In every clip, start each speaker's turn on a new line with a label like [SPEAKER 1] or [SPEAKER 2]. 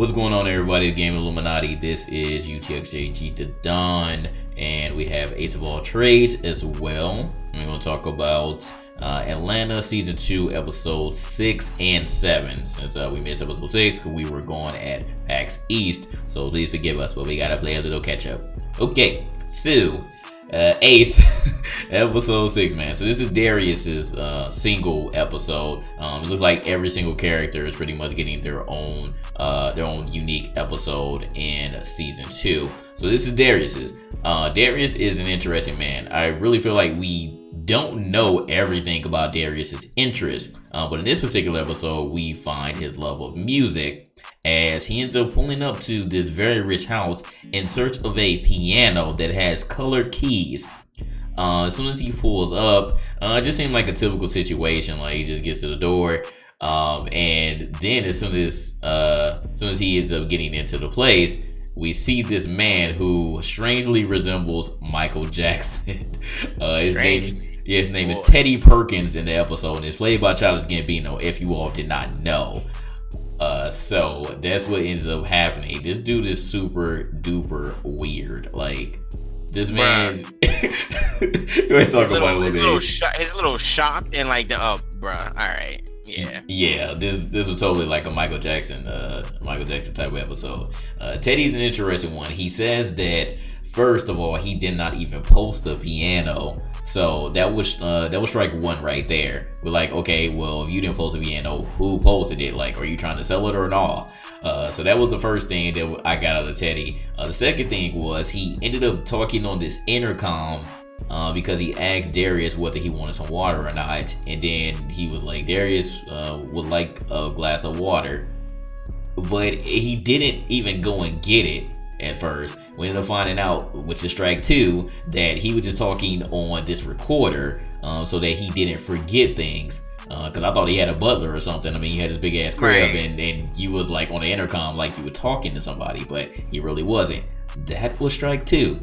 [SPEAKER 1] What's going on, everybody? The Game Illuminaughty. This is UTXJG the Don, and we have Ace of All Trades as well. We're going to talk about Atlanta Season 2, Episode 6 and 7. Since we missed Episode 6 because we were going at PAX East, so please forgive us, but we got to play a little catch up. Okay, so Ace, episode 6, man. So this is Darius's single episode. It looks like every single character is pretty much getting their own unique episode in season 2. So this is Darius's. Darius is an interesting man. I really feel like we don't know everything about Darius's interest, but in this particular episode, we find his love of music as he ends up pulling up to this very rich house in search of a piano that has colored keys. As soon as he pulls up, it just seemed like a typical situation. Like, he just gets to the door, and then as soon as he ends up getting into the place, we see this man who strangely resembles Michael Jackson. His name is Teddy Perkins in the episode, and it's played by Childish Gambino, if you all did not know. So that's what ends up happening. This dude is super duper weird. Like, this man. Let's talk about
[SPEAKER 2] his little shop and like the bruh. All right.
[SPEAKER 1] Yeah. This was totally like a Michael Jackson type of episode. Teddy's an interesting one. He says that first of all, he did not even post the piano. So that was strike one right there. We're like, okay, well, if you didn't post the piano, who posted it? Like, are you trying to sell it or not? So that was the first thing that I got out of Teddy. The second thing was he ended up talking on this intercom because he asked Darius whether he wanted some water or not, and then he was like, Darius would like a glass of water, but he didn't even go and get it at first. We ended up finding out, which is strike 2, that he was just talking on this recorder so that he didn't forget things. Because I thought he had a butler or something. I mean, he had his big ass crib, right. and you was like on the intercom like you were talking to somebody, but he really wasn't. That was strike 2.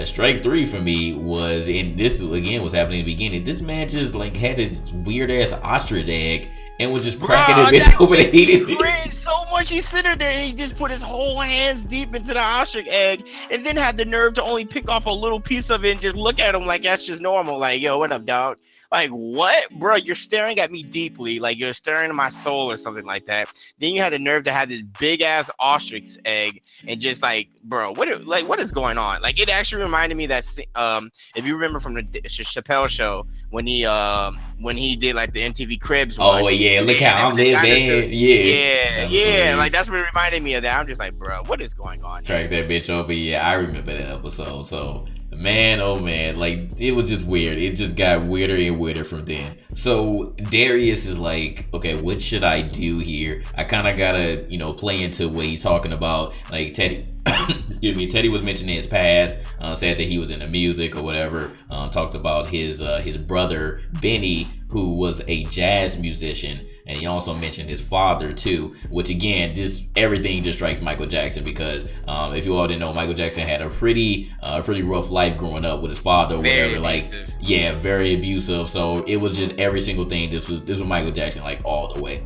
[SPEAKER 1] Strike 3 for me was, and this again was happening in the beginning, this man just like had this weird ass ostrich egg and was just cracking a bitch over the head.
[SPEAKER 2] He cringed so much. He sitting there and he just put his whole hands deep into the ostrich egg and then had the nerve to only pick off a little piece of it and just look at him like that's just normal. Like, yo, what up, dog? Like, what? Bro, you're staring at me deeply. Like, you're staring at my soul or something like that. Then you had the nerve to have this big ass ostrich egg and just like, bro, what is going on? Like, it actually reminded me that if you remember from the Chappelle show when he did like the MTV Cribs one.
[SPEAKER 1] Oh yeah, look how I'm living.
[SPEAKER 2] Yeah. Like, that's what it reminded me of that. I'm just like, bro, what is going on here?
[SPEAKER 1] Track that bitch over. Yeah, I remember that episode. So man, oh man, like, it was just weird. It just got weirder and weirder from then. So Darius is like, okay, what should I do here? I kind of gotta, play into what he's talking about. Like, Teddy, excuse me, Teddy was mentioning his past, said that he was into music or whatever. Talked about his brother Benny, who was a jazz musician, and he also mentioned his father too. Which again, everything just strikes Michael Jackson because if you all didn't know, Michael Jackson had a pretty rough life growing up with his father or whatever. Like, yeah, very abusive. So it was just every single thing. This was Michael Jackson, like, all the way.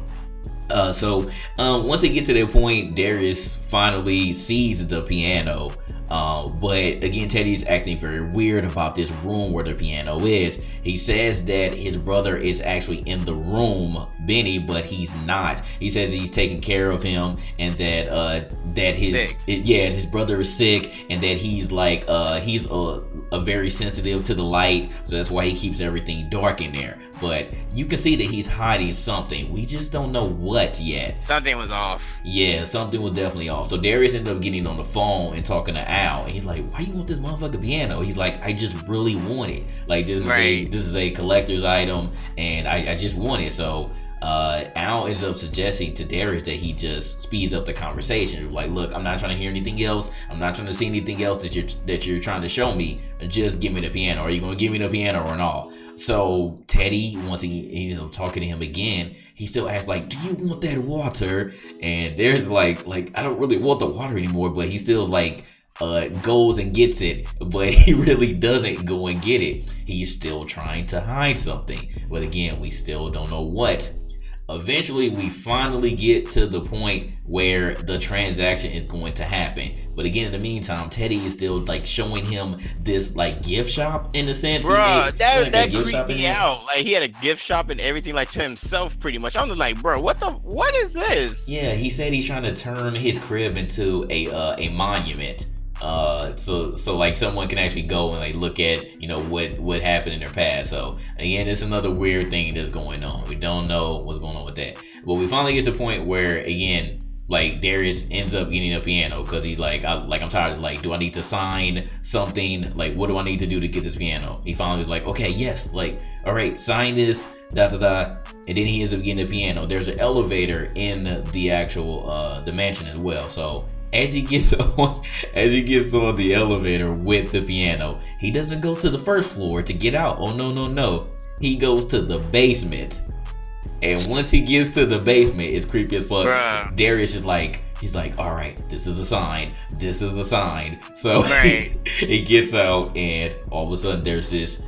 [SPEAKER 1] So once they get to that point, Darius finally sees the piano. But again, Teddy's acting very weird about this room where the piano is. He says that his brother is actually in the room, Benny, but he's not. He says he's taking care of him and that his brother is sick and that he's like he's a very sensitive to the light, so that's why he keeps everything dark in there. But you can see that he's hiding something. We just don't know what yet.
[SPEAKER 2] Something was off.
[SPEAKER 1] Yeah, something was definitely off. So Darius ended up getting on the phone and talking to Al, and he's like, why you want this motherfucking piano? He's like, I just really want it. Like, this is a collector's item and I just want it. So Al ends up suggesting to Darius that he just speeds up the conversation. Like, look, I'm not trying to hear anything else. I'm not trying to see anything else that you're trying to show me. Just give me the piano. Are you gonna give me the piano or not? So Teddy, once he's talking to him again, he still asks, like, do you want that water? And there's like I don't really want the water anymore, but he still like goes and gets it, but he really doesn't go and get it. He's still trying to hide something, but again, we still don't know what. eventually we finally get to the point where the transaction is going to happen. But again, in the meantime, Teddy is still like showing him this like gift shop in a sense.
[SPEAKER 2] Bruh, that
[SPEAKER 1] gift
[SPEAKER 2] creeped
[SPEAKER 1] shop in
[SPEAKER 2] me
[SPEAKER 1] there.
[SPEAKER 2] out. Like he had a gift shop and everything, like to himself, pretty much. I'm just like, bro, what is this?
[SPEAKER 1] Yeah, he said he's trying to turn his crib into a monument. So like someone can actually go and like look at, you know, what happened in their past. So again, it's another weird thing that's going on. We don't know what's going on with that. But we finally get to a point where again, like Darius ends up getting a piano because he's like, I'm tired of like, do I need to sign something? Like, what do I need to do to get this piano? He finally was like, okay, yes, like, all right, sign this, and then he ends up getting a piano. There's an elevator in the actual the mansion as well. So as he gets on the elevator with the piano, he doesn't go to the first floor to get out. Oh no. He goes to the basement. And once he gets to the basement, it's creepy as fuck.
[SPEAKER 2] Bruh.
[SPEAKER 1] Darius is like, he's like, all right, this is a sign. So
[SPEAKER 2] Right.
[SPEAKER 1] he gets out, and all of a sudden there's this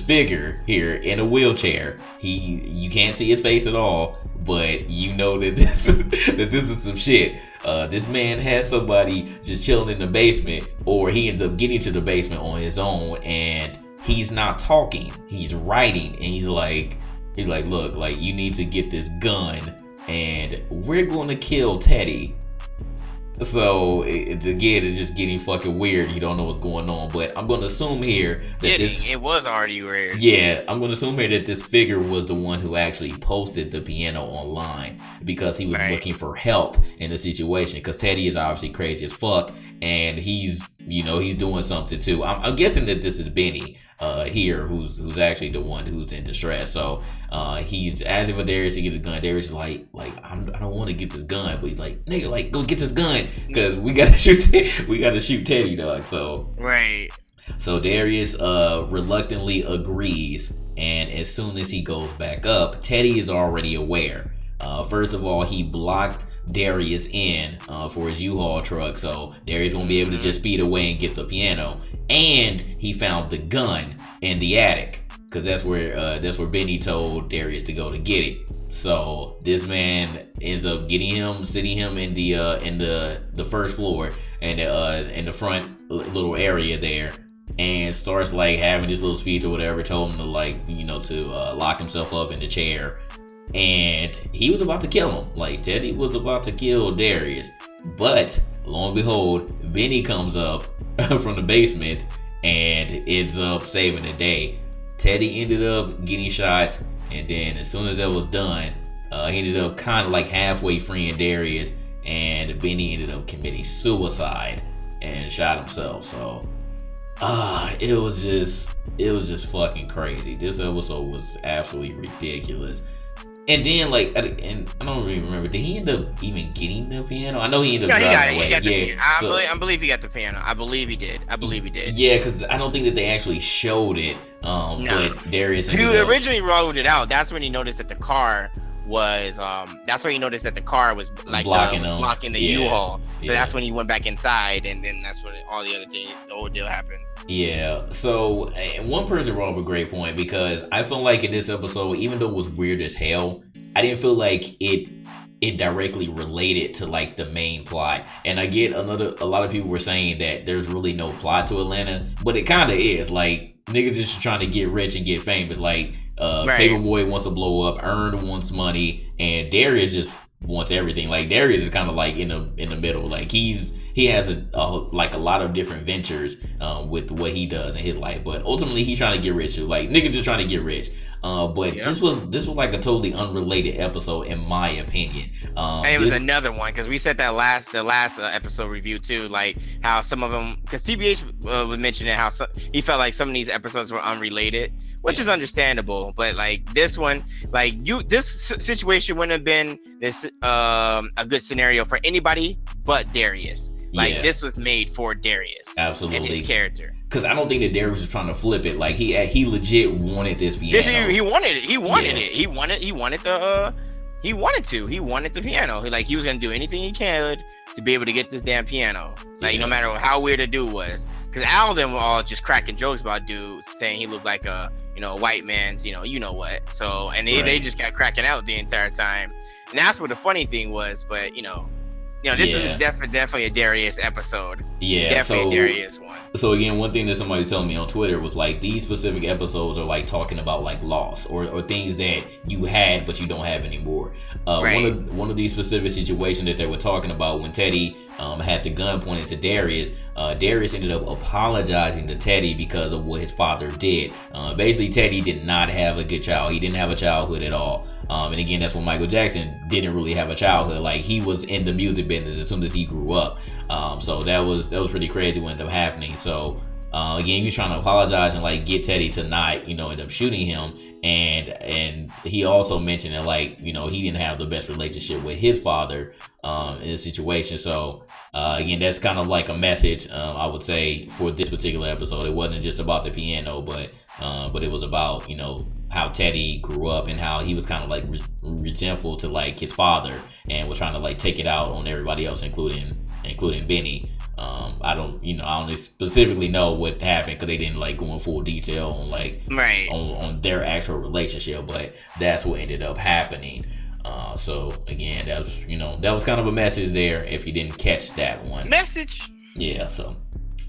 [SPEAKER 1] figure here in a wheelchair. You can't see his face at all, but you know that this is some shit. This man has somebody just chilling in the basement, or he ends up getting to the basement on his own, and he's not talking. He's writing, and he's like, look, like, you need to get this gun, and we're going to kill Teddy. So it's just getting fucking weird. You don't know what's going on, but I'm going to assume here that
[SPEAKER 2] it was already weird.
[SPEAKER 1] Yeah, I'm going to assume here that this figure was the one who actually posted the piano online because he was looking for help in the situation. Because Teddy is obviously crazy as fuck, and he's doing something too. I'm guessing that this is Benny here, who's actually the one who's in distress. So he's asking for Darius to get his gun. Darius is like I don't want to get this gun, but he's like, nigga, like, go get this gun because we gotta shoot Teddy, dog. So
[SPEAKER 2] right.
[SPEAKER 1] So Darius reluctantly agrees, and as soon as he goes back up, Teddy is already aware. First of all, he blocked Darius in for his U-Haul truck, so Darius won't be able to just speed away and get the piano. And he found the gun in the attic, because that's where Benny told Darius to go to get it. So this man ends up sitting him in the first floor and in the front little area there, and starts like having this little speech or whatever. Told him to lock himself up in the chair. And he was about to kill him. Like, Teddy was about to kill Darius. But, lo and behold, Benny comes up from the basement and ends up saving the day. Teddy ended up getting shot. And then, as soon as that was done, he ended up kind of like halfway freeing Darius. And Benny ended up committing suicide and shot himself. So, it was just fucking crazy. This episode was absolutely ridiculous. And then, and I don't really remember. Did he end up even getting the piano? I know he ended up driving away.
[SPEAKER 2] I believe he got the piano. I believe he did.
[SPEAKER 1] Yeah, because I don't think that they actually showed it.
[SPEAKER 2] No.
[SPEAKER 1] But Darius
[SPEAKER 2] originally rolled it out. That's when he noticed that the car was. That's when he noticed that the car was like blocking the U-Haul. So that's when he went back inside, and then that's when all the whole deal happened.
[SPEAKER 1] Yeah, so and one person brought up a great point, because I feel like in this episode, even though it was weird as hell, I didn't feel like it directly related to like the main plot. And I get a lot of people were saying that there's really no plot to Atlanta, but it kind of is. Like, niggas just trying to get rich and get famous. Like, Paperboy wants to blow up, Earn wants money, and Darius just wants everything. Like, Darius is kind of like in the middle. Like, he has a lot of different ventures with what he does in his life, but ultimately he's trying to get rich too. Like, niggas just trying to get rich. This was like a totally unrelated episode in my opinion.
[SPEAKER 2] And it was another one, because we said that the last episode review too, like how some of them, because TBH was mentioning how he felt like some of these episodes were unrelated, which is understandable. But like this one, like this situation wouldn't have been a good scenario for anybody but Darius. Like, this was made for Darius.
[SPEAKER 1] Absolutely.
[SPEAKER 2] And his character.
[SPEAKER 1] Because I don't think that Darius was trying to flip it. Like, he legit wanted this piano.
[SPEAKER 2] He wanted it. He wanted the piano. He was gonna do anything he could to be able to get this damn piano. Like, no matter how weird the dude was. Because Al them were all just cracking jokes about dude, saying he looked like a white man's, you know what. So, and they just kept cracking out the entire time. And that's what the funny thing was. But, this is definitely a Darius episode.
[SPEAKER 1] Yeah.
[SPEAKER 2] Definitely a Darius one.
[SPEAKER 1] So again, one thing that somebody told me on Twitter was like these specific episodes are like talking about like loss or things that you had but you don't have anymore. One of these specific situations that they were talking about when Teddy had the gun pointed to Darius. Darius ended up apologizing to Teddy because of what his father did. Basically, Teddy did not have a good child. He didn't have a childhood at all. And again, that's when Michael Jackson didn't really have a childhood. Like he was in the music business as soon as he grew up. So that was pretty crazy what ended up happening. So again, you're trying to apologize and like get Teddy to not, end up shooting him. And he also mentioned that like, he didn't have the best relationship with his father in this situation. So again, that's kind of like a message, I would say, for this particular episode. It wasn't just about the piano, but it was about, how Teddy grew up and how he was kind of like resentful to like his father and was trying to like take it out on everybody else, including Benny. I don't specifically know what happened because they didn't like go in full detail on like on their actual relationship, but that's what ended up happening. So again, that was kind of a message there if you didn't catch that one.
[SPEAKER 2] Message.
[SPEAKER 1] Yeah, so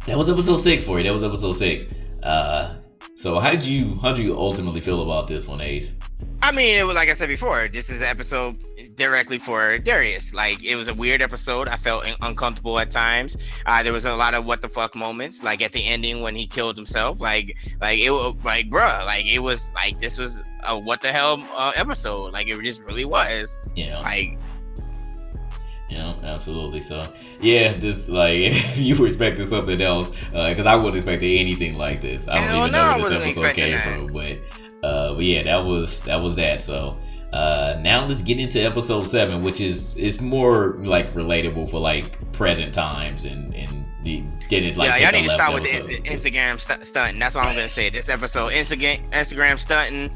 [SPEAKER 1] that was episode 6 for you. That was episode 6. So how'd you ultimately feel about this one, Ace?
[SPEAKER 2] I mean, it was like I said before, this is an episode directly for Darius. Like, it was a weird episode. I felt uncomfortable at times. There was a lot of what the fuck moments, like at the ending when he killed himself. Like it was like, bruh, like it was like this was a what the hell episode. Like it just really was.
[SPEAKER 1] Yeah.
[SPEAKER 2] Like.
[SPEAKER 1] Yeah, absolutely. So, yeah, this like if you were expecting something else, because I wasn't expecting anything like this. I don't even know where this episode came from, but yeah, that was that. So, now let's get into episode 7, which is more like relatable for like present times and didn't like.
[SPEAKER 2] Yeah, y'all need to start with the Instagram stunting. That's all I'm gonna say. This episode, Instagram stunting,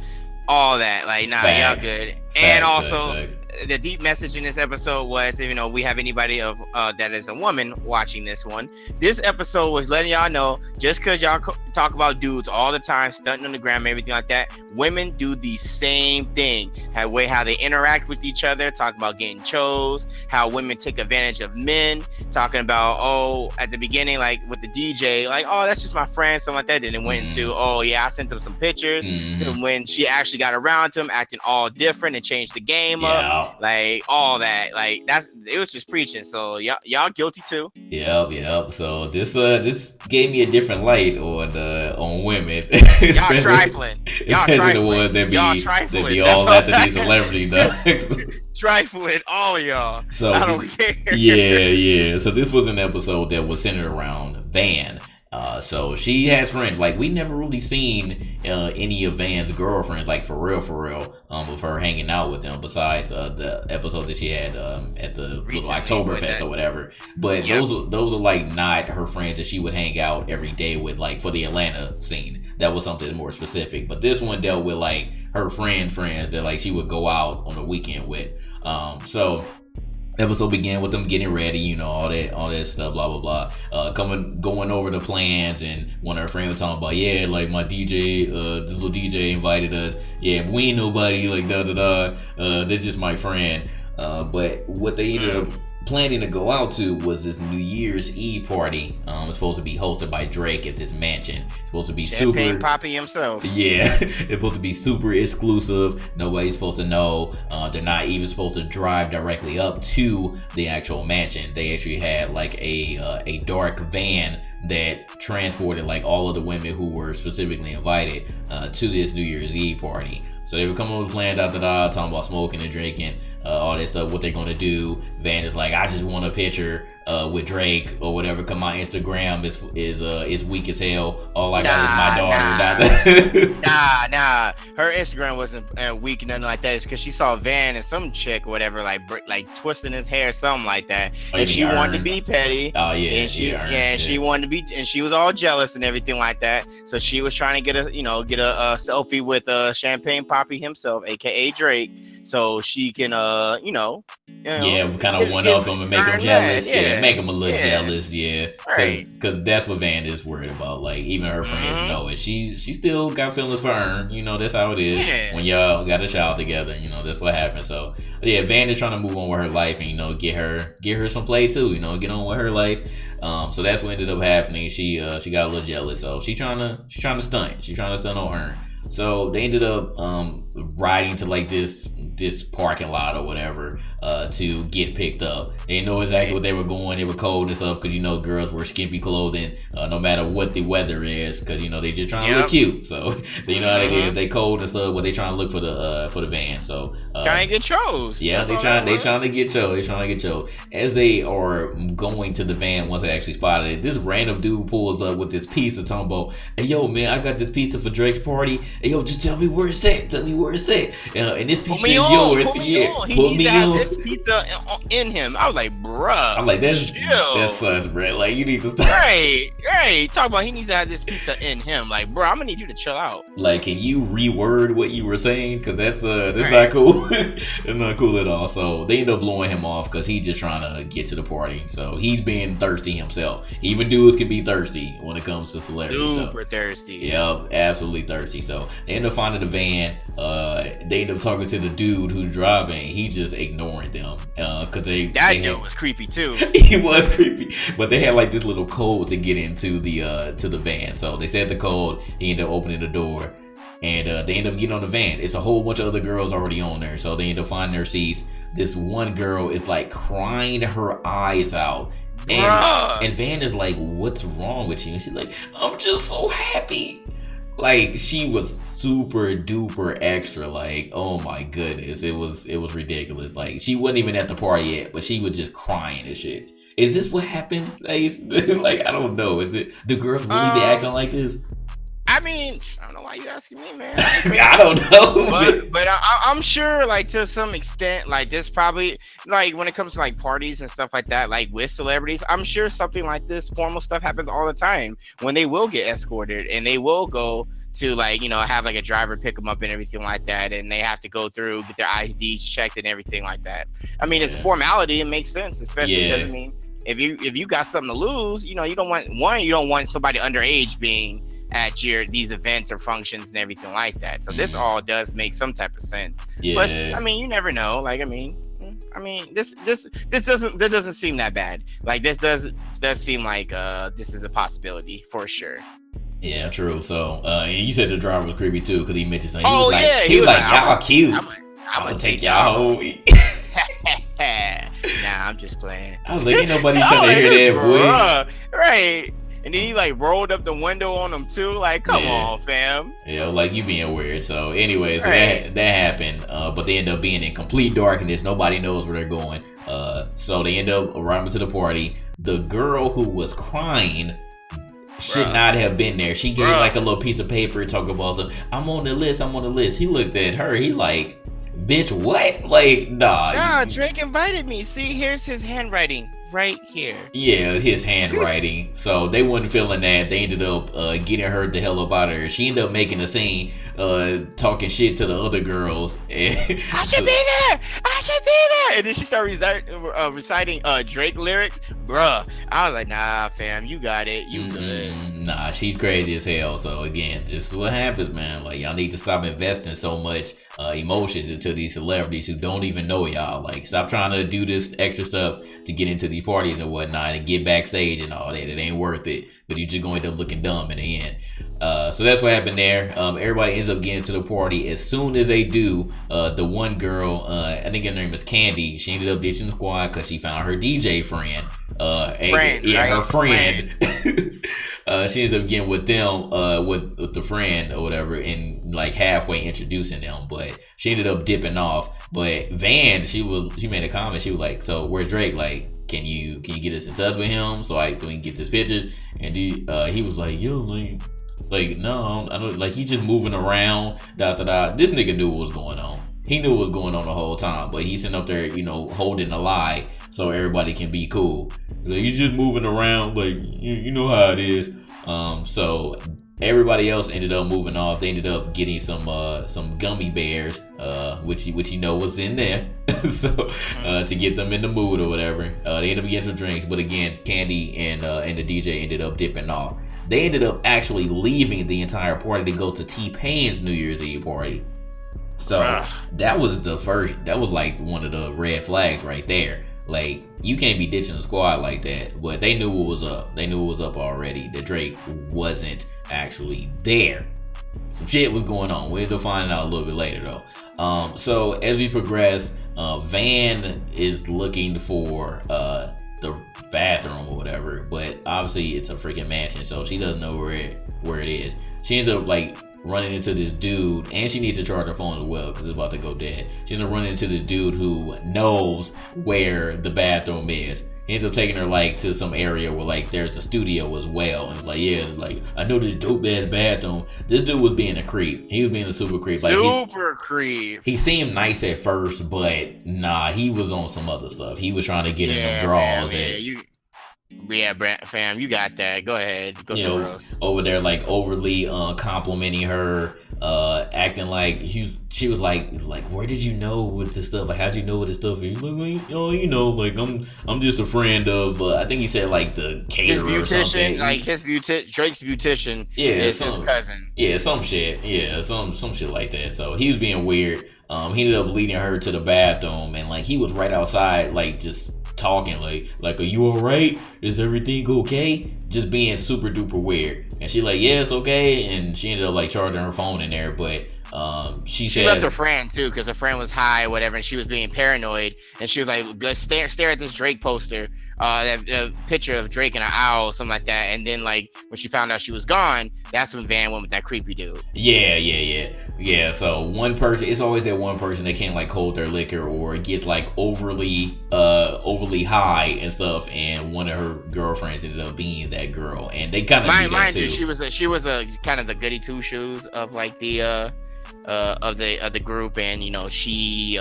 [SPEAKER 2] all that. Like, nah, y'all good. And also. The deep message in this episode was, if we have anybody that is a woman watching this one, this episode was letting y'all know, just because y'all talk about dudes all the time, stunting on the gram, everything like that, women do the same thing. How they interact with each other, talk about getting chose, how women take advantage of men, talking about, at the beginning, like with the DJ, like, that's just my friend, something like that. Then it went into, I sent them some pictures. So when she actually got around to him, acting all different and changed the game up. Like all that, like it was just preaching. So y'all guilty too.
[SPEAKER 1] Yep. So this gave me a different light on women.
[SPEAKER 2] Y'all trifling.
[SPEAKER 1] Especially the ones that be all after these celebrity dogs.
[SPEAKER 2] Trifling, all y'all. So I don't care.
[SPEAKER 1] Yeah. So this was an episode that was centered around Van. So she has friends. Like, we never really seen any of Van's girlfriends, like for real, of her hanging out with them. Besides the episode that she had at the little Oktoberfest or whatever. But those are like not her friends that she would hang out every day with, like for the Atlanta scene. That was something more specific. But this one dealt with like her friends that like she would go out on the weekend with. So. Episode began with them getting ready, all that stuff, blah blah blah. Going over the plans, and one of her friends was talking about, like my DJ, this little DJ invited us. Yeah, we ain't nobody, like da da da. They're just my friend. But what they ended up planning to go out to was this New Year's Eve party. It's supposed to be hosted by Drake at this mansion. It's supposed to be
[SPEAKER 2] Champagne Poppy himself.
[SPEAKER 1] Yeah, it's supposed to be super exclusive. Nobody's supposed to know. They're not even supposed to drive directly up to the actual mansion. They actually had like a dark van that transported like all of the women who were specifically invited to this New Year's Eve party. So they were coming up with plans, talking about smoking and drinking, all that stuff, what they're gonna do. Van is like, I just want a picture with Drake or whatever, cause my Instagram is weak as hell. All I got is my daughter.
[SPEAKER 2] Nah. Her Instagram wasn't weak or nothing like that. It's because she saw Van and some chick, whatever, like twisting his hair, something like that. And she wanted to be petty.
[SPEAKER 1] Oh yeah,
[SPEAKER 2] and she wanted to be, and she was all jealous and everything like that. So she was trying to get a selfie with Champagne Poppy himself, aka Drake. so she can
[SPEAKER 1] Yeah, kind of one up them and make them
[SPEAKER 2] earn that.
[SPEAKER 1] jealous. Yeah,
[SPEAKER 2] Yeah,
[SPEAKER 1] make them a little
[SPEAKER 2] yeah,
[SPEAKER 1] jealous. Yeah,
[SPEAKER 2] right.
[SPEAKER 1] cause that's what Van is worried about. Like even her friends
[SPEAKER 2] Mm-hmm.
[SPEAKER 1] know it. She still got feelings for Ern. You know that's how it is
[SPEAKER 2] Yeah.
[SPEAKER 1] when y'all got a child together. You know that's what happens. So yeah, Van is trying to move on with her life and get her some play too. You know, get on with her life. So that's what ended up happening. She got a little jealous. So she's trying to stunt. She's trying to stunt on Ern. So they ended up riding to like this parking lot or whatever to get picked up. They didn't know exactly what they were going. They were cold and stuff because girls wear skimpy clothing no matter what the weather is because they just trying to look cute. So you know how it is. They cold and stuff, but they trying to look for the van. So
[SPEAKER 2] trying to get chose.
[SPEAKER 1] Yeah, they trying to get chose. They trying to get chose. As they are going to the van, once they actually spotted it, this random dude pulls up with this pizza talking about, "Hey yo man, I got this pizza for Drake's party. Hey yo, just tell me where it's at. Tell me where it's at. And this pizza is yours.
[SPEAKER 2] Put me on. He needs to have this pizza in him." I was like, bruh.
[SPEAKER 1] I'm like, that
[SPEAKER 2] chill.
[SPEAKER 1] sucks, bro. Like, you need to stop.
[SPEAKER 2] Right. Talk about he needs to have this pizza in him. Like, bro, I'm gonna need you to chill out.
[SPEAKER 1] Like, can you reword what you were saying? Because that's not cool. It's not cool at all. So they end up blowing him off because he's just trying to get to the party. So he's being thirsty himself. Even dudes can be thirsty when it comes to celebrities.
[SPEAKER 2] Super thirsty.
[SPEAKER 1] Yep, absolutely thirsty. So they end up finding the van. They end up talking to the dude who's driving. He just ignoring them because that
[SPEAKER 2] dude was creepy too.
[SPEAKER 1] He was creepy, but they had like this little code to get into the van. So they said the code. He ended up opening the door, and they end up getting on the van. It's a whole bunch of other girls already on there. So they end up finding their seats. This one girl is like crying her eyes out. And Van is like, "What's wrong with you?" And she's like, "I'm just so happy." Like, she was super duper extra. Like, oh my goodness, it was ridiculous. Like, she wasn't even at the party yet, but she was just crying and shit. Is this what happens, Ace? Like, I don't know. Do girls really be acting like this?
[SPEAKER 2] I mean, I don't know why you asking me, man.
[SPEAKER 1] I don't know.
[SPEAKER 2] But I'm sure, like, to some extent, like, this probably, like, when it comes to, like, parties and stuff like that, like, with celebrities, I'm sure something like this formal stuff happens all the time when they will get escorted and they will go to, like, have, like, a driver pick them up and everything like that, and they have to go through, get their IDs checked and everything like that. I mean, it's a formality. It makes sense, especially because, I mean, if you got something to lose, you don't want somebody underage being at these events or functions and everything like that. So this all does make some type of sense.
[SPEAKER 1] Yeah.
[SPEAKER 2] But I mean, you never know. Like, I mean, this doesn't seem that bad. Like, this does seem like this is a possibility for sure.
[SPEAKER 1] Yeah, true. So and you said the driver was creepy too because he mentioned something.
[SPEAKER 2] He was like,
[SPEAKER 1] "Y'all cute.
[SPEAKER 2] I'm gonna take y'all home." Nah, I'm just playing.
[SPEAKER 1] I was like, ain't nobody trying to hear that, boy.
[SPEAKER 2] Right. And then he like rolled up the window on them too. Like, come on, fam.
[SPEAKER 1] Yeah, like you being weird. So anyways, that happened. But they end up being in complete darkness. Nobody knows where they're going. So they end up arriving to the party. The girl who was crying should not have been there. She gave like a little piece of paper talking about some, I'm on the list. He looked at her. He like, bitch, what? Like, nah.
[SPEAKER 2] Drake invited me. See, here's his handwriting right here.
[SPEAKER 1] Yeah, his handwriting. So they wasn't feeling that. They ended up getting her the hell up out of there. She ended up making a scene, talking shit to the other girls.
[SPEAKER 2] I should be there. And then she started reciting Drake lyrics. Bruh, I was like, nah, fam, you got it. You good.
[SPEAKER 1] Nah, she's crazy as hell. So again, just what happens, man. Like, y'all need to stop investing so much emotions into these celebrities who don't even know y'all. Like, stop trying to do this extra stuff to get into these parties and whatnot and get backstage and all that. It ain't worth it. But you're just going to end up looking dumb in the end. So that's what happened there. Everybody ends up getting to the party. As soon as they do, the one girl, I think her name is Candy, she ended up ditching the squad because she found her DJ friend. Her friend. She ends up getting with them, with the friend or whatever, and like halfway introducing them. But she ended up dipping off. But Van, she made a comment. She was like, "So where's Drake? Like, can you get us in touch with him so we can get his pictures?" And he was like, "Yo, like no, I don't, like, he just moving around, This nigga knew what was going on. He knew what was going on the whole time, but he's sitting up there, holding a lie so everybody can be cool. Like, he's just moving around, like, you know how it is. So everybody else ended up moving off. They ended up getting some gummy bears, which you know was in there, so to get them in the mood or whatever. They ended up getting some drinks, but again, Candy and the DJ ended up dipping off. They ended up actually leaving the entire party to go to T-Pain's New Year's Eve party. So that was like one of the red flags right there. Like, you can't be ditching the squad like that. But they knew what was up. They knew what was up already. That Drake wasn't actually there. Some shit was going on. We'll find out a little bit later though. So as we progress, Van is looking for the bathroom or whatever, but obviously it's a freaking mansion, so she doesn't know where it is. She ends up like running into this dude, and she needs to charge her phone as well because it's about to go dead. She ends up running into this dude who knows where the bathroom is. He ends up taking her like to some area where like there's a studio as well, and it's like, yeah, like I know this dope ass bathroom. This dude was being a creep. He was being a super creep. Like,
[SPEAKER 2] creep.
[SPEAKER 1] He seemed nice at first, but nah, he was on some other stuff. He was trying to get in the draws.
[SPEAKER 2] Fam, you got that. Go ahead. Go somewhere else.
[SPEAKER 1] Over there, like overly complimenting her, acting like she was like, where did you know with this stuff? Like, how'd you know what this stuff is? Like, oh, you know, like I'm just a friend of. I think he said like the caterer or something.
[SPEAKER 2] Like Drake's beautician. Yeah, is his cousin.
[SPEAKER 1] Yeah, some shit. Yeah, some shit like that. So he was being weird. He ended up leading her to the bathroom, and like he was right outside, like just talking like, are you all right? Is everything okay? Just being super duper weird. And she like, yeah, it's okay. And she ended up like charging her phone in there, but she said,
[SPEAKER 2] left her friend too, because her friend was high or whatever, and she was being paranoid, and she was like, let's stare at this Drake poster, that picture of Drake and an owl, something like that. And then like when she found out she was gone, that's when Van went with that creepy dude.
[SPEAKER 1] Yeah. So one person, it's always that one person that can't like hold their liquor or gets like overly high and stuff, and one of her girlfriends ended up being that girl, and they kind of
[SPEAKER 2] mind you, she was a kind of the goody two shoes of like the of the group, and you know she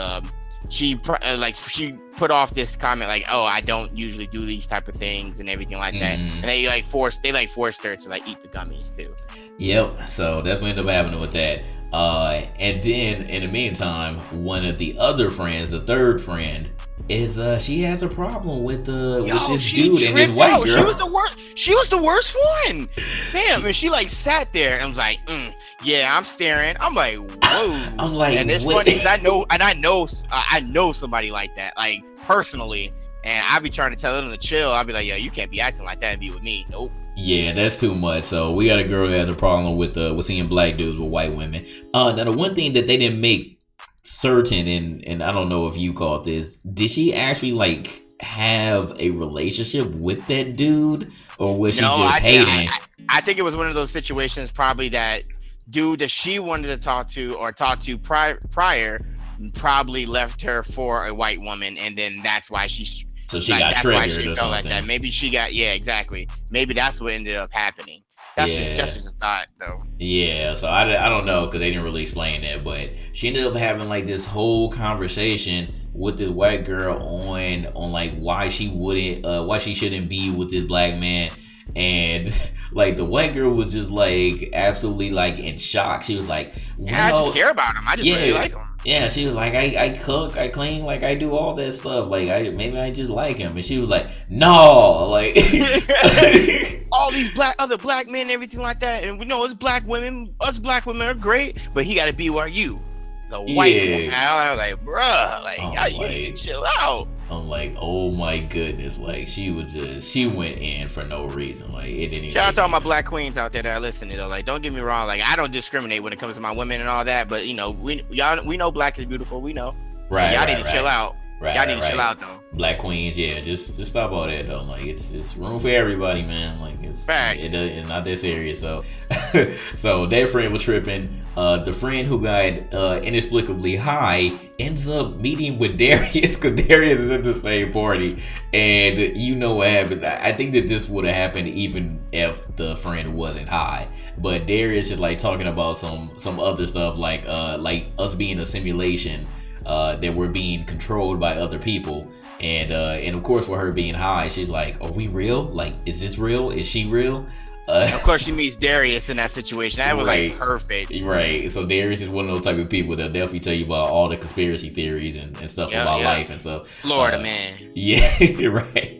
[SPEAKER 2] put off this comment like, oh, I don't usually do these type of things and everything like that, and they forced her to like eat the gummies too.
[SPEAKER 1] Yep. So that's what ended up happening with that. And then in the meantime, one of the other friends, the third friend, is she has a problem with this dude and this white girl.
[SPEAKER 2] She was the worst one. Damn, and she like sat there and was like, yeah, I'm staring. I'm like, whoa.
[SPEAKER 1] I'm like,
[SPEAKER 2] and it's funny because I know somebody like that, like personally, and I be trying to tell them to chill. I'll be like, yo, you can't be acting like that and be with me. Nope.
[SPEAKER 1] Yeah, that's too much. So we got a girl that has a problem with seeing black dudes with white women. Now the one thing that they didn't make certain, and I don't know if you caught this, did she actually like have a relationship with that dude, or was she just hating?
[SPEAKER 2] I think it was one of those situations, probably that dude that she wanted to talk to prior probably left her for a white woman, and then that's why she
[SPEAKER 1] got triggered or something.
[SPEAKER 2] Like that. Maybe she got, exactly. Maybe that's what ended up happening. That's just a thought, though.
[SPEAKER 1] Yeah, so I don't know, because they didn't really explain that, but she ended up having like this whole conversation with this white girl on like why she shouldn't be with this black man. And like the white girl was just like absolutely like in shock. She was like, well,
[SPEAKER 2] I just care about him. I just really like him.
[SPEAKER 1] Yeah, she was like, I cook, I clean, like I do all that stuff. Like maybe I just like him. And she was like, no, like
[SPEAKER 2] all these other black men and everything like that. And we know us black women are great, but he got to be where you. The white woman. I was like, bruh, like, you need to chill out.
[SPEAKER 1] I'm like, oh my goodness, like she went in for no reason. Like it didn't even.
[SPEAKER 2] Shout out to all my black queens out there that are listening though. Like, don't get me wrong, like I don't discriminate when it comes to my women and all that, but you know, we know black is beautiful. We know.
[SPEAKER 1] Right.
[SPEAKER 2] Y'all need to chill out. Y'all need to chill out though.
[SPEAKER 1] Black queens, just stop all that though. Like it's room for everybody, man. Like it's not that serious. So so that friend was tripping. The friend who got inexplicably high ends up meeting with Darius, because Darius is in the same party, and you know what happens. I think that this would have happened even if the friend wasn't high, but Darius is like talking about some other stuff, like us being a simulation, that we're being controlled by other people, and of course with her being high, she's like, are we real? Like, is this real? Is she real?
[SPEAKER 2] Of course, she meets Darius in that situation. That was like perfect.
[SPEAKER 1] Right. So Darius is one of those type of people that'll definitely tell you about all the conspiracy theories and stuff about life and stuff.
[SPEAKER 2] Florida man.
[SPEAKER 1] Yeah, right.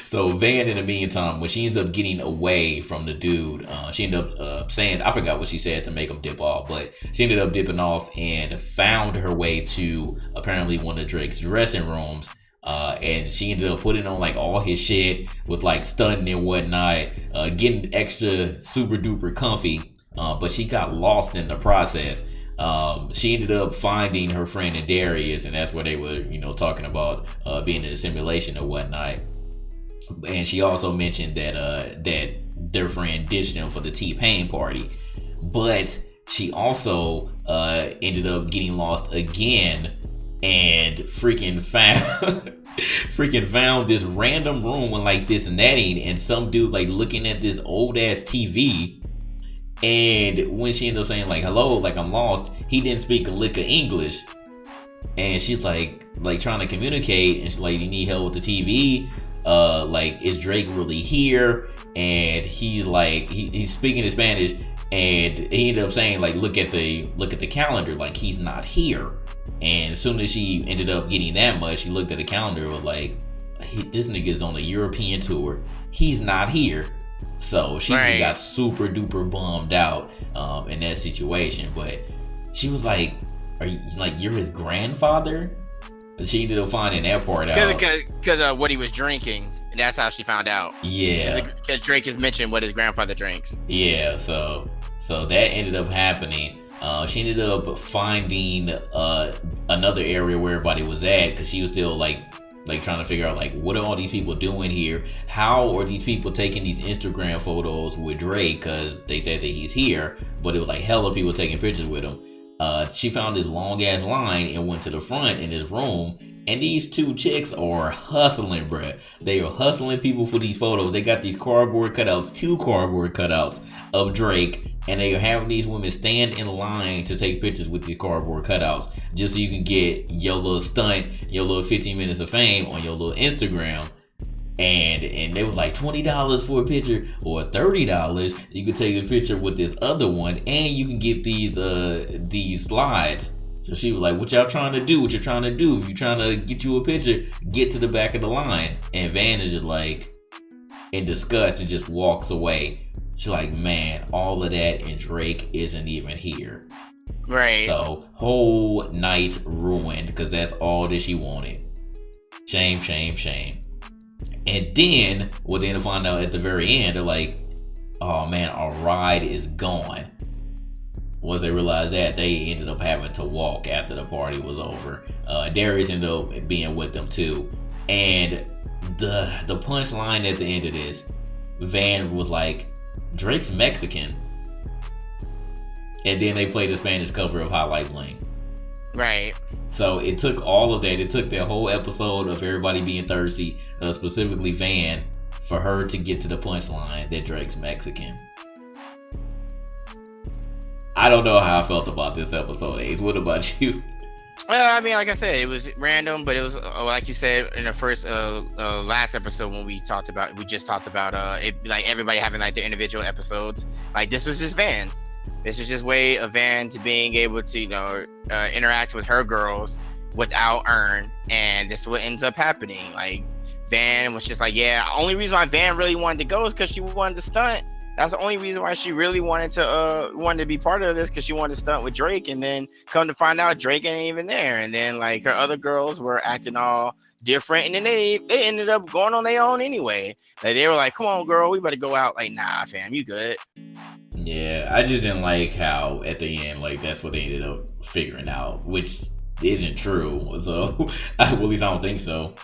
[SPEAKER 1] So Van, in the meantime, when she ends up getting away from the dude, she ended up saying, I forgot what she said to make him dip off, but she ended up dipping off and found her way to apparently one of Drake's dressing rooms. And she ended up putting on like all his shit, with like stunting and whatnot, getting extra super duper comfy, but she got lost in the process. She ended up finding her friend in Darius, and that's where they were, talking about being in a simulation or whatnot. And she also mentioned that their friend ditched them for the T-Pain party, but she also ended up getting lost again and freaking found this random room with like this netting and some dude like looking at this old ass TV. And when she ended up saying like, hello, like I'm lost, he didn't speak a lick of English. And she's like trying to communicate, and she's like, you need help with the TV? Like, is Drake really here? And he's like, he's speaking in Spanish, and he ended up saying like, look at the calendar, like he's not here. And as soon as she ended up getting that much, she looked at the calendar and was like, this nigga's on a European tour, he's not here. So she just got super duper bummed out in that situation. But she was like, are you like, you're his grandfather? And she ended up finding that part out
[SPEAKER 2] because of what he was drinking, and that's how she found out.
[SPEAKER 1] Yeah,
[SPEAKER 2] because Drake has mentioned what his grandfather drinks.
[SPEAKER 1] Yeah, so that ended up happening. She ended up finding another area where everybody was at, because she was still like trying to figure out like, what are all these people doing here? How are these people taking these Instagram photos with Drake? Because they said that he's here, but it was like hella people taking pictures with him. She found this long ass line and went to the front in this room, and these two chicks are hustling, bruh. They are hustling people for these photos. They got these two cardboard cutouts of Drake, and they are having these women stand in line to take pictures with these cardboard cutouts, just so you can get your little stunt, your little 15 minutes of fame on your little Instagram. And they was like $20 for a picture, or $30 you could take a picture with this other one, and you can get these slides. So she was like, what y'all trying to do? What you trying to do? If you trying to get you a picture, get to the back of the line. And Van is just like in disgust and just walks away. She's like, man, all of that, and Drake isn't even here.
[SPEAKER 2] Right.
[SPEAKER 1] So whole night ruined, because that's all that she wanted. Shame, shame, shame. And then what they end up finding out at the very end, they're like, oh man, our ride is gone. Once they realized that, they ended up having to walk after the party was over. Darius ended up being with them too. And the punchline at the end of this, Van was like, Drake's Mexican. And then they played the Spanish cover of Highlight Bling.
[SPEAKER 2] Right.
[SPEAKER 1] So it took all of that. It took that whole episode of everybody being thirsty, specifically Van, for her to get to the punchline that Drake's Mexican. I don't know how I felt about this episode, Ace. What about you?
[SPEAKER 2] Well, I mean, like I said, it was random, but it was like you said in the first last episode when we just talked about it, like everybody having like their individual episodes. Like this was just Van's. This was just way of Van to being able to interact with her girls without Earn, and this is what ends up happening. Like Van was just like, yeah. Only reason why Van really wanted to go is because she wanted to stunt. That's the only reason why she really wanted to be part of this, because she wanted to stunt with Drake, and then come to find out Drake ain't even there. And then like her other girls were acting all different, and then they ended up going on their own anyway. Like they were like, come on girl, we better go out. Like, nah fam, you good.
[SPEAKER 1] Yeah, I just didn't like how at the end, like that's what they ended up figuring out, which isn't true. So at least I don't think so.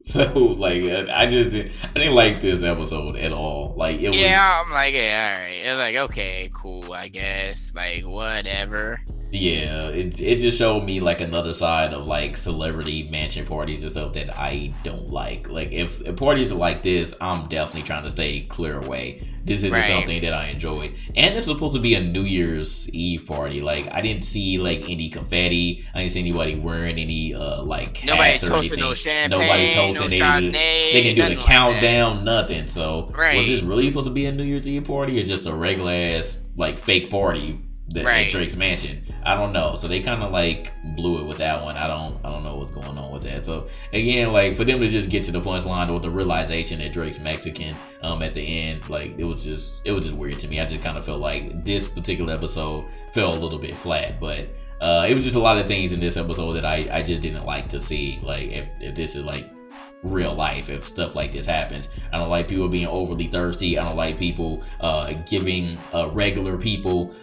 [SPEAKER 1] So like I didn't like this episode at all. Like it was.
[SPEAKER 2] Yeah, I'm like, yeah, all right. It's like, okay, cool, I guess. Like whatever.
[SPEAKER 1] Yeah, it just showed me like another side of like celebrity mansion parties and stuff that I don't like. Like if parties are like this, I'm definitely trying to stay clear away. This isn't something that I enjoyed. And it's supposed to be a New Year's Eve party. Like I didn't see like any confetti. I didn't see anybody wearing any like hats or anything.
[SPEAKER 2] No champagne,
[SPEAKER 1] nobody toasting.
[SPEAKER 2] No
[SPEAKER 1] they didn't do the countdown,
[SPEAKER 2] like
[SPEAKER 1] nothing. So was this really supposed to be a New Year's Eve party or just a regular ass like fake party? At Drake's mansion? I don't know. So they kind of like blew it with that one. I don't know what's going on with that. So again, like for them to just get to the punchline or the realization that Drake's Mexican at the end, like it was just weird to me. I just kind of felt like this particular episode fell a little bit flat, but it was just a lot of things in this episode that I just didn't like to see. Like if this is like real life, if stuff like this happens. I don't like people being overly thirsty. I don't like people giving regular people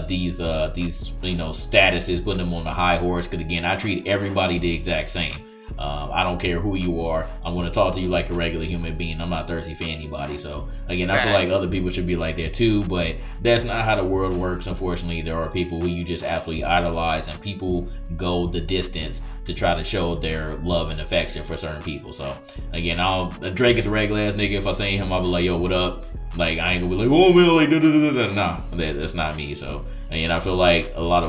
[SPEAKER 1] these statuses, putting them on the high horse, because again, I treat everybody the exact same. I don't care who you are. I'm going to talk to you like a regular human being. I'm not thirsty for anybody. So again, I feel like other people should be like that too, but that's not how the world works. Unfortunately, there are people who you just absolutely idolize, and people go the distance to try to show their love and affection for certain people. So again, Drake is a regular ass nigga. If I see him, I'll be like, yo, what up? Like I ain't gonna be like, oh man, like nah, that's not me. So again, I feel like a lot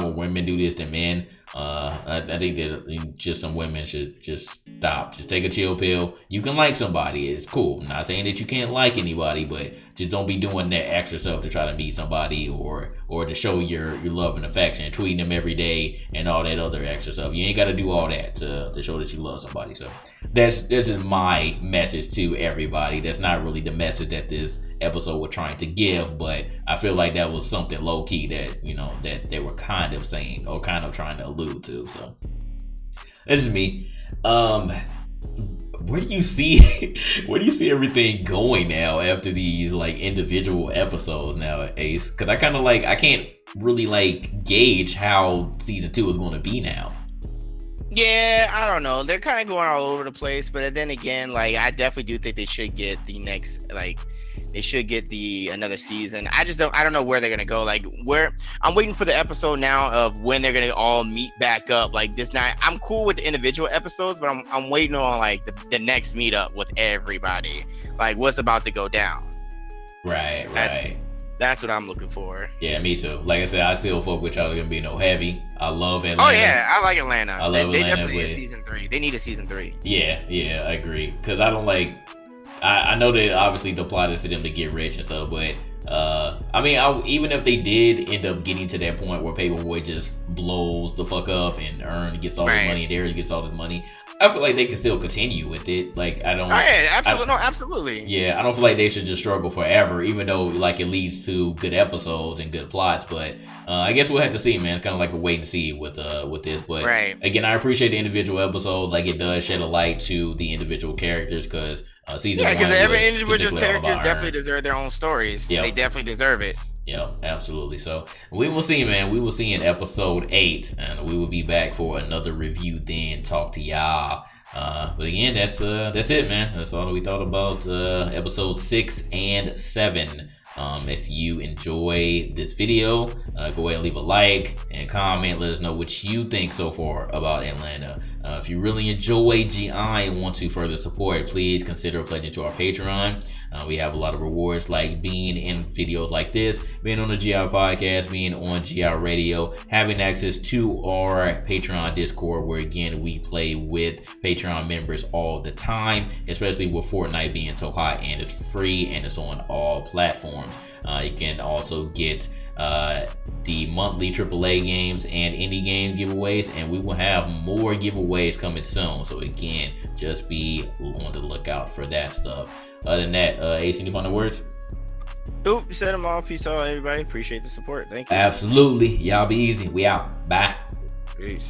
[SPEAKER 1] more women do this than men. I think that just some women should just stop. Just take a chill pill. You can like somebody, it's cool. I'm not saying that you can't like anybody, but just don't be doing that extra stuff to try to meet somebody or to show your love and affection, tweeting them every day and all that other extra stuff. You ain't got to do all that to show that you love somebody. So that's just my message to everybody. That's not really the message that this episode was trying to give, but I feel like that was something low key that that they were kind of saying or kind of trying to allude to. So this is me. Where do you see everything going now after these like individual episodes now, Ace? Because I can't really like gauge how season 2 is going to be now.
[SPEAKER 2] Yeah, I don't know. They're kind of going all over the place, but then again, like I definitely do think they should get the next another season. I don't know where they're gonna go. Like I'm waiting for the episode now of when they're gonna all meet back up. Like this night, I'm cool with the individual episodes, but I'm waiting on like the next meetup with everybody. Like what's about to go down.
[SPEAKER 1] Right.
[SPEAKER 2] That's what I'm looking for.
[SPEAKER 1] Yeah, me too. Like I said, I still fuck with y'all. Gonna be no heavy. I love Atlanta.
[SPEAKER 2] Oh yeah, I like Atlanta.
[SPEAKER 1] I love Atlanta. They
[SPEAKER 2] definitely need a season 3. They need a season 3.
[SPEAKER 1] Yeah, I agree. Because I don't like. I know that obviously the plot is for them to get rich and stuff, but I mean, even if they did end up getting to that point where Paperboy just blows the fuck up and gets all the money, and Darius gets all the money, I feel like they can still continue with it. Like I don't.
[SPEAKER 2] Absolutely.
[SPEAKER 1] Yeah, I don't feel like they should just struggle forever, even though like it leads to good episodes and good plots. But I guess we'll have to see, man. It's kind of like a wait and see with this. But again, I appreciate the individual episodes. Like it does shed a light to the individual characters because season 1
[SPEAKER 2] because every individual characters definitely deserve their own stories. Yep. They definitely deserve it.
[SPEAKER 1] Yeah, absolutely. So we will see, man. We will see in episode 8, and we will be back for another review then. Talk to y'all. But again, that's it, man. That's all that we thought about episode 6 and 7. If you enjoy this video, go ahead and leave a like and comment. Let us know what you think so far about Atlanta. If you really enjoy GI and want to further support, please consider pledging to our Patreon. We have a lot of rewards like being in videos like this, being on the GI podcast, being on GI radio, having access to our Patreon Discord where again we play with Patreon members all the time, especially with Fortnite being so hot, and it's free and it's on all platforms. You can also get the monthly AAA games and indie game giveaways, and we will have more giveaways coming soon. So again, just be on the lookout for that stuff. Other than that, Ace, any final words?
[SPEAKER 2] Oop, you said them all. Peace out, everybody. Appreciate the support. Thank you.
[SPEAKER 1] Absolutely. Y'all be easy. We out. Bye.
[SPEAKER 2] Peace.